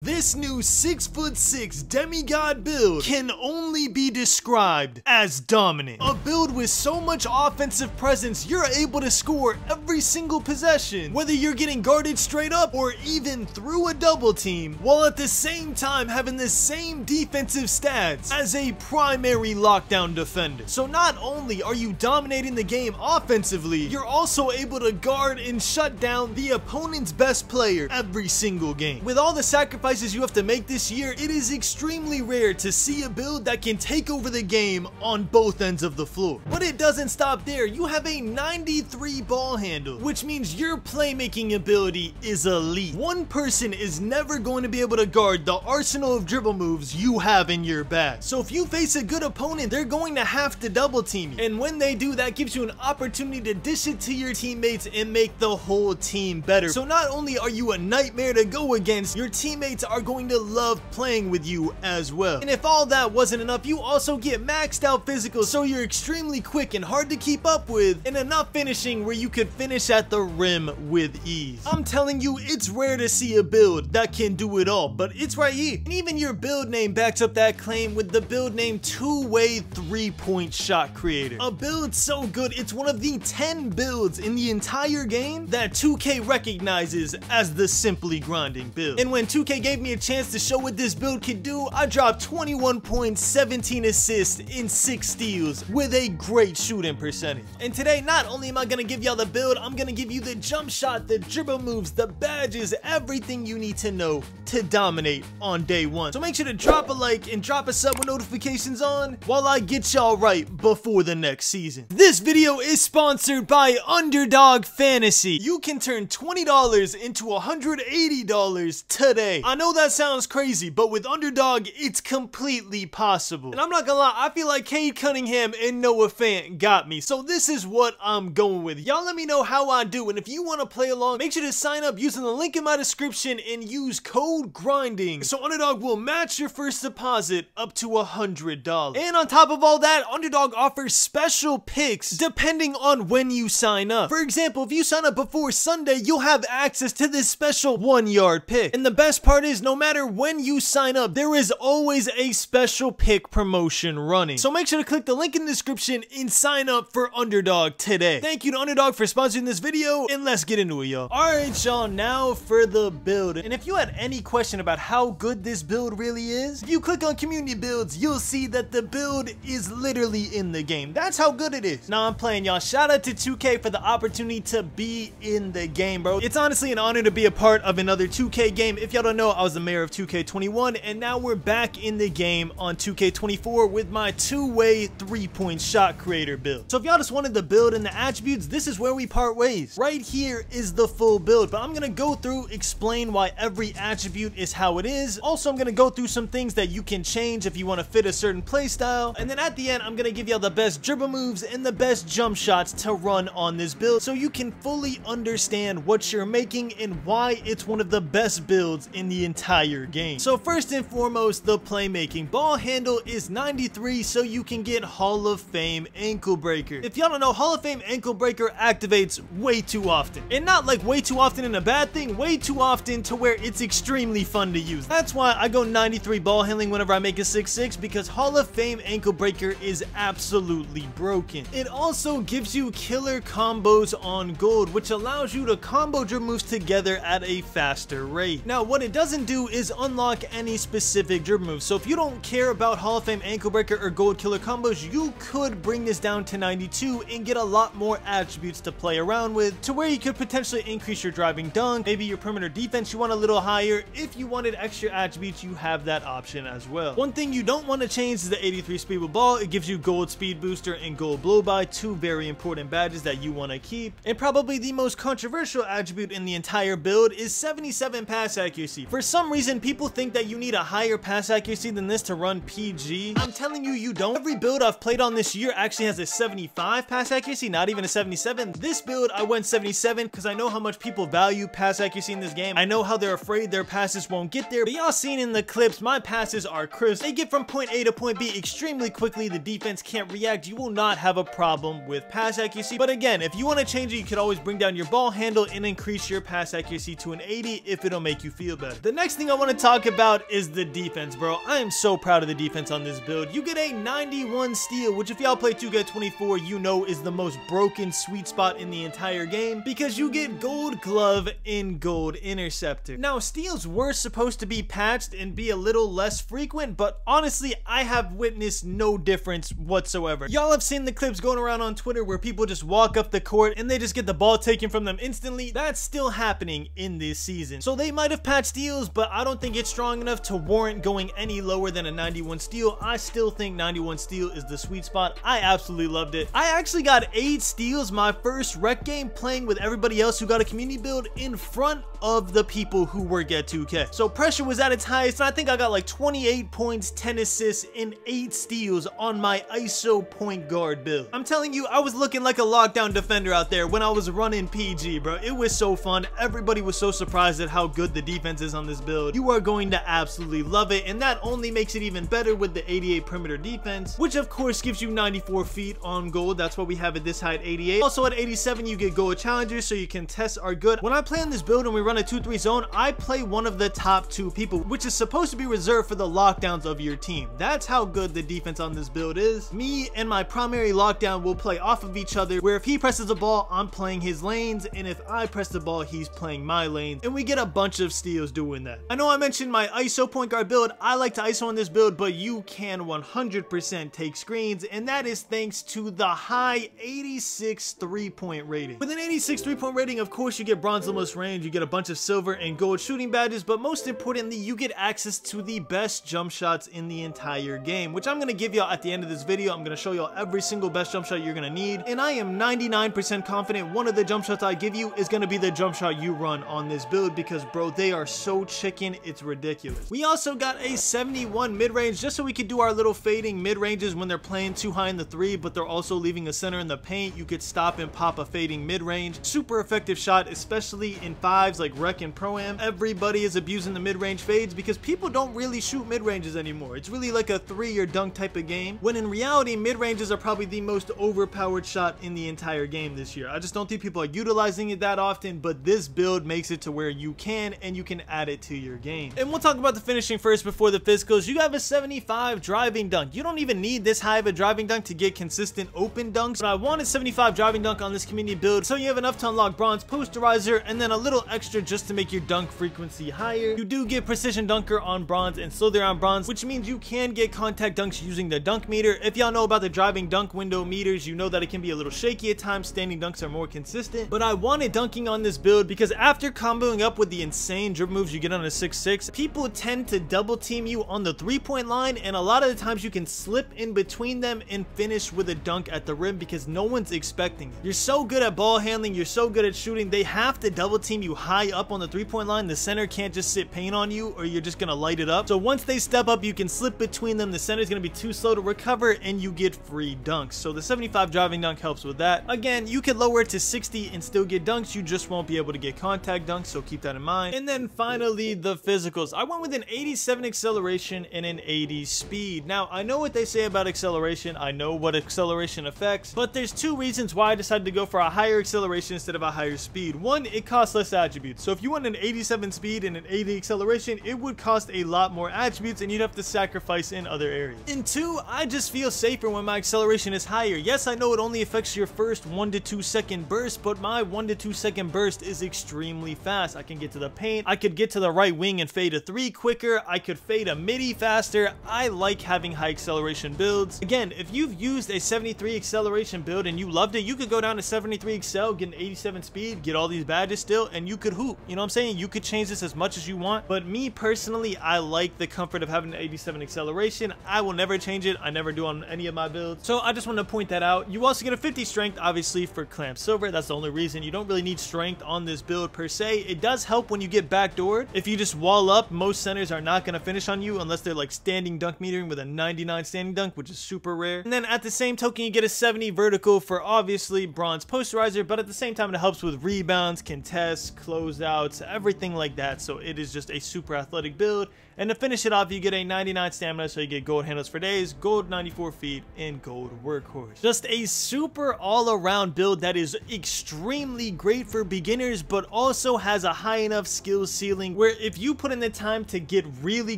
This new 6'6" demigod build can only be described as dominant. A build with so much offensive presence, you're able to score every single possession, whether you're getting guarded straight up or even through a double team, while at the same time having the same defensive stats as a primary lockdown defender. So not only are you dominating the game offensively, you're also able to guard and shut down the opponent's best player every single game. With all the sacrifices you have to make this year, it is extremely rare to see a build that can take over the game on both ends of the floor. But it doesn't stop there. You have a 93 ball handle, which means your playmaking ability is elite. One person is never going to be able to guard the arsenal of dribble moves you have in your bag. So if you face a good opponent, they're going to have to double team you. And when they do, that gives you an opportunity to dish it to your teammates and make the whole team better. So not only are you a nightmare to go against, your teammates are going to love playing with you as well. And if all that wasn't enough, you also get maxed out physical, so you're extremely quick and hard to keep up with, and enough finishing where you could finish at the rim with ease. I'm telling you, it's rare to see a build that can do it all, but it's right here. And even your build name backs up that claim with the build name two-way three-point shot creator. A build so good, it's one of the 10 builds in the entire game that 2K recognizes as the simply grinding build. And when 2K gave me a chance to show what this build could do, I dropped 21 points, 17 assists, and 6 steals with a great shooting percentage. And today, not only am I gonna give y'all the build, I'm gonna give you the jump shot, the dribble moves, the badges, everything you need to know to dominate on day one. So make sure to drop a like and drop a sub with notifications on while I get y'all right before the next season. This video is sponsored by Underdog Fantasy. You can turn $20 into $180 today. I know that sounds crazy, but with Underdog, it's completely possible. And I'm not gonna lie, I feel like Cade Cunningham and Noah Fant got me. So this is what I'm going with. Y'all let me know how I do, and if you want to play along, make sure to sign up using the link in my description and use code GRINDING, so Underdog will match your first deposit up to $100. And on top of all that, Underdog offers special picks depending on when you sign up. For example, if you sign up before Sunday, you'll have access to this special 1-yard pick. And the best part is, no matter when you sign up, there is always a special pick promotion running. So make sure to click the link in the description and sign up for Underdog today. Thank you to Underdog for sponsoring this video, and let's get into it, y'all. Alright, y'all, now for the build. And if you had any question about how good this build really is, if you click on community builds, you'll see that the build is literally in the game. That's how good it is. Now I'm playing, y'all. Shout out to 2K for the opportunity to be in the game, bro. It's honestly an honor to be a part of another 2K game. If y'all don't know, I was the mayor of 2K21, and now we're back in the game on 2K24 with my two-way three-point shot creator build. So if y'all just wanted the build and the attributes, this is where we part ways. Right here is the full build, but I'm gonna go through, explain why every attribute is how it is. Also, I'm gonna go through some things that you can change if you want to fit a certain play style, and then at the end, I'm gonna give y'all the best dribble moves and the best jump shots to run on this build, so you can fully understand what you're making and why it's one of the best builds in the entire game. So first and foremost, the playmaking. Ball handle is 93, so you can get Hall of Fame ankle breaker. If y'all don't know, Hall of Fame ankle breaker activates way too often, and not like way too often in a bad thing, way too often to where it's extremely fun to use. That's why I go 93 ball handling whenever I make a 6'6", because Hall of Fame ankle breaker is absolutely broken. It also gives you killer combos on gold, which allows you to combo dribble moves together at a faster rate. Now what it doesn't do is unlock any specific dribble moves, so if you don't care about Hall of Fame ankle breaker or gold killer combos, you could bring this down to 92 and get a lot more attributes to play around with, to where you could potentially increase your driving dunk, maybe your perimeter defense you want a little higher. If you wanted extra attributes, you have that option as well. One thing you don't want to change is the 83 speed with ball. It gives you gold speed booster and gold blow by, two very important badges that you want to keep. And probably the most controversial attribute in the entire build is 77 pass accuracy. For some reason, people think that you need a higher pass accuracy than this to run PG. I'm telling you, you don't. Every build I've played on this year actually has a 75 pass accuracy, not even a 77. This build, I went 77 because I know how much people value pass accuracy in this game. I know how they're afraid their passes won't get there, but y'all seen in the clips, my passes are crisp. They get from point A to point B extremely quickly. The defense can't react. You will not have a problem with pass accuracy. But again, if you want to change it, you could always bring down your ball handle and increase your pass accuracy to an 80 if it'll make you feel better. The next thing I want to talk about is the defense, bro. I am so proud of the defense on this build. You get a 91 steal, which if y'all play 2K24, you know is the most broken sweet spot in the entire game, because you get gold glove and gold interceptor. Now, steals were supposed to be patched and be a little less frequent, but honestly, I have witnessed no difference whatsoever. Y'all have seen the clips going around on Twitter where people just walk up the court and they just get the ball taken from them instantly. That's still happening in this season. So they might have patched steals, but I don't think it's strong enough to warrant going any lower than a 91 steal. I still think 91 steal is the sweet spot. I absolutely loved it. I actually got 8 steals my first rec game playing with everybody else who got a community build in front of the people who work at 2K. So pressure was at its highest, and I think I got like 28 points, 10 assists, and 8 steals on my ISO point guard build. I'm telling you, I was looking like a lockdown defender out there when I was running PG, bro. It was so fun. Everybody was so surprised at how good the defense is on this build. You are going to absolutely love it, and that only makes it even better with the 88 perimeter defense, which of course gives you 94 feet on gold. That's what we have at this height, 88. Also at 87, you get gold challengers, so you can test are good. When I play on this build and we run a 2-3 zone, I play one of the top 2 people, which is supposed to be reserved for the lockdowns of your team. That's how good the defense on this build is. Me and my primary lockdown will play off of each other, where if he presses the ball, I'm playing his lanes, and if I press the ball, he's playing my lanes, and we get a bunch of steals doing that. I know I mentioned my ISO point guard build. I like to ISO on this build, but you can 100% take screens, and that is thanks to the high 86 3-point rating. With an 86 3-point rating, of course, you get bronze limit range, you get a bunch of silver and gold shooting badges, but most importantly, you get access to the best jump shots in the entire game, which I'm going to give y'all at the end of this video. I'm going to show y'all every single best jump shot you're going to need, and I am 99% confident one of the jump shots I give you is going to be the jump shot you run on this build, because bro, they are so chicken, it's ridiculous. We also got a 71 mid-range, just so we could do our little fading mid-ranges when they're playing too high in the 3, but they're also leaving a center in the paint. You could stop and pop a fading mid-range. Super effective shot, especially in 5s like rec and pro-am. Everybody is abusing the mid-range fades because people don't really shoot mid-ranges anymore. It's really like a 3 or dunk type of game, when in reality, mid-ranges are probably the most overpowered shot in the entire game this year. I just don't think people are utilizing it that often, but this build makes it to where you can, and you can add it to your game. And we'll talk about the finishing first before the physicals. You have a 75 driving dunk. You don't even need this high of a driving dunk to get consistent open dunks, but I wanted 75 driving dunk on this community build, so you have enough to unlock bronze posterizer, and then a little extra just to make your dunk frequency higher. You do get precision dunker on bronze and slither on bronze, which means you can get contact dunks using the dunk meter. If y'all know about the driving dunk window meters, you know that it can be a little shaky at times. Standing dunks are more consistent, but I wanted dunking on this build because after comboing up with the insane dribble moves you get on a 6'6", people tend to double team you on the 3-point line, and a lot of the times you can slip in between them and finish with a dunk at the rim because no one's expecting it. You're so good at ball handling, you're so good at shooting, they have to double team you high up on the 3-point line. The center can't just sit paint on you or you're just gonna light it up. So once they step up, you can slip between them. The center's gonna be too slow to recover and you get free dunks. So the 75 driving dunk helps with that. Again, you can lower it to 60 and still get dunks. You just won't be able to get contact dunks, so keep that in mind. And then finally, the physicals. I went with an 87 acceleration and an 80 speed. Now, I know what they say about acceleration. I know what acceleration affects, but there's 2 reasons why I decided to go for a higher acceleration instead of a higher speed. One, it costs less attributes. So if you want an 87 speed and an 80 acceleration, it would cost a lot more attributes and you'd have to sacrifice in other areas. And 2, I just feel safer when my acceleration is higher. Yes, I know it only affects your first 1 to 2 second burst, but my 1 to 2 second burst is extremely fast. I can get to the paint, I could get to the right wing and fade a 3 quicker, I could fade a midi faster. I like having high acceleration builds. Again, if you've used a 73 acceleration build and you loved it, you could go down to 73 excel, get an 87 speed, get all these badges still, and you could hoop. You know what I'm saying? You could change this as much as you want, but me personally, I like the comfort of having an 87 acceleration. I will never change it. I never do on any of my builds. So I just want to point that out. You also get a 50 strength, obviously, for clamp silver. That's the only reason. You don't really need strength on this build per se. It does help when you get backdoored. If you just wall up, most centers are not going to finish on you unless they're like standing dunk metering with a 99 standing dunk, which is super rare. And then at the same token, you get a 70 vertical for obviously bronze posterizer, but at the same time, it helps with rebounds, contests, closeouts, everything like that. So it is just a super athletic build. And to finish it off, you get a 99 stamina, so you get gold handles for days, gold 94 feet, and gold workhorse. Just a super all-around build that is extremely great for beginners, but also has a high enough skill ceiling where if you put in the time to get really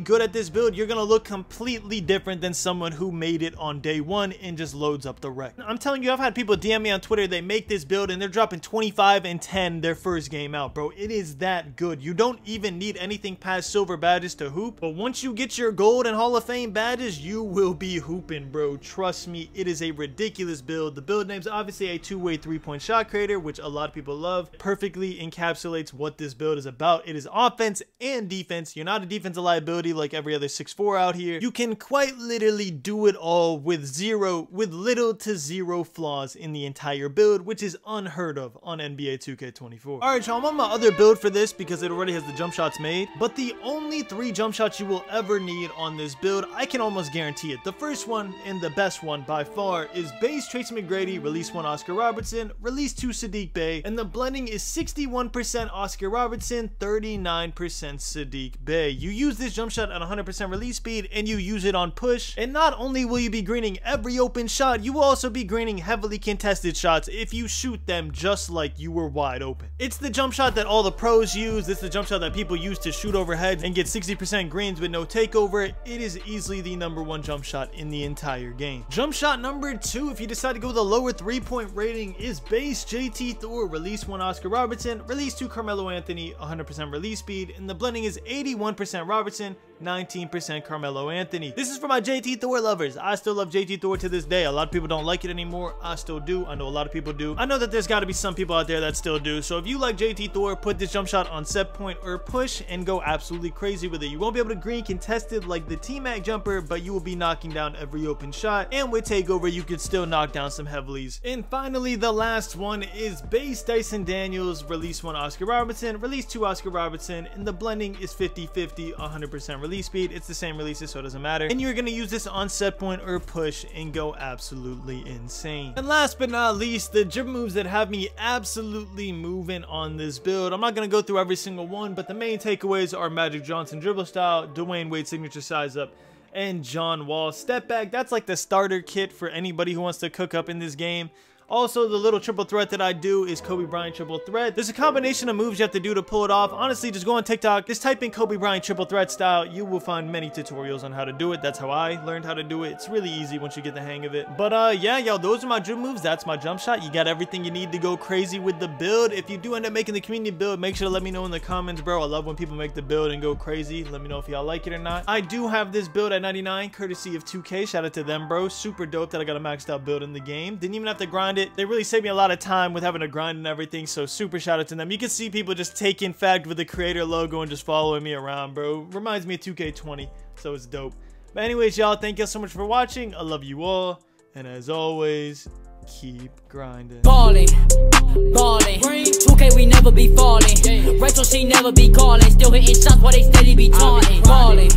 good at this build, you're gonna look completely different than someone who made it on day one and just loads up the wreck. I'm telling you, I've had people DM me on Twitter, they make this build and they're dropping 25 and 10 their first game out, bro. It is that good. You don't even need anything past silver badges to hoop, but once you get your gold and Hall of Fame badges, you will be hooping, bro. Trust me, it is a ridiculous build. The build name's obviously a two-way three-point shot creator, which a lot of people love. Perfectly encapsulates what this build is about. It is offense and defense. You're not a defensive liability like every other 6'4" out here. You can quite literally do it all with little to zero flaws in the entire build, which is unheard of on NBA 2K24. Alright, y'all, I'm on my other build for this because it already has the jump shots made, but the only 3 jump shots you will ever need on this build, I can almost guarantee it. The first one, and the best one by far, is base Tracy McGrady, release 1 Oscar Robertson, release 2 Sadiq Bey, and the blending is 61% Oscar Robertson, 39% Sadiq Bey. You use this jump shot at 100% release speed, and you use it on push, and not only will you be greening every open shot, you will also be greening heavily contested shots if you shoot them just like you were wide open. It's the jump shot that all the pros use. It's the jump shot that people use to shoot overhead and get 60% greens with no takeover. It is easily the #1 jump shot in the entire game. Jump shot number 2, if you decide to go with a lower 3-point rating, is base JT Thor, release 1 Oscar Robertson, release 2 Carmelo Anthony, 100% release speed, and the blending is 81% Robertson, 19% Carmelo Anthony. This is for my JT Thor lovers. I still love JT Thor to this day. A lot of people don't like it anymore. I still do. I know a lot of people do. I know that there's got to be some people out there that still do. So if you like JT Thor, put this jump shot on set point or push and go absolutely crazy with it. You won't be able to green contested like the T-Mac jumper, but you will be knocking down every open shot. And with takeover, you could still knock down some heavilies. And finally, the last one is base Dyson Daniels, release 1 Oscar Robertson, release 2 Oscar Robertson, and the blending is 50-50, 100% release speed. It's the same releases, so it doesn't matter. And you're going to use this on set point or push and go absolutely insane. And last but not least, the dribble moves that have me absolutely moving on this build. I'm not going to go through every single one, but the main takeaways are Magic Johnson dribble style, Dwayne Wade signature size up, and John Wall step back. That's like the starter kit for anybody who wants to cook up in this game. Also, the little triple threat that I do is Kobe Bryant triple threat. There's a combination of moves you have to do to pull it off. Honestly, just go on TikTok, just type in Kobe Bryant triple threat style. You will find many tutorials on how to do it. That's how I learned how to do it. It's really easy once you get the hang of it. But yeah, y'all, those are my dribble moves. That's my jump shot. You got everything you need to go crazy with the build. If you do end up making the community build, make sure to let me know in the comments, bro. I love when people make the build and go crazy. Let me know if y'all like it or not. I do have this build at 99, courtesy of 2K. Shout out to them, bro. Super dope that I got a maxed out build in the game. Didn't even have to grind it. They really saved me a lot of time with having to grind and everything, so super shout out to them. You can see people just taking fact with the creator logo and just following me around, bro. Reminds me of 2K20, so it's dope. But anyways, y'all, thank y'all so much for watching. I love you all, and as always, keep grinding. Ballin', 2K we never be falling. Rachel she never be calling. Still hitting shots while they steady be taunting. Ballin',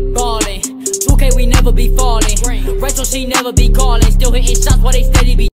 2K we never be falling. Rachel she never be calling. Still hitting shots while they steady be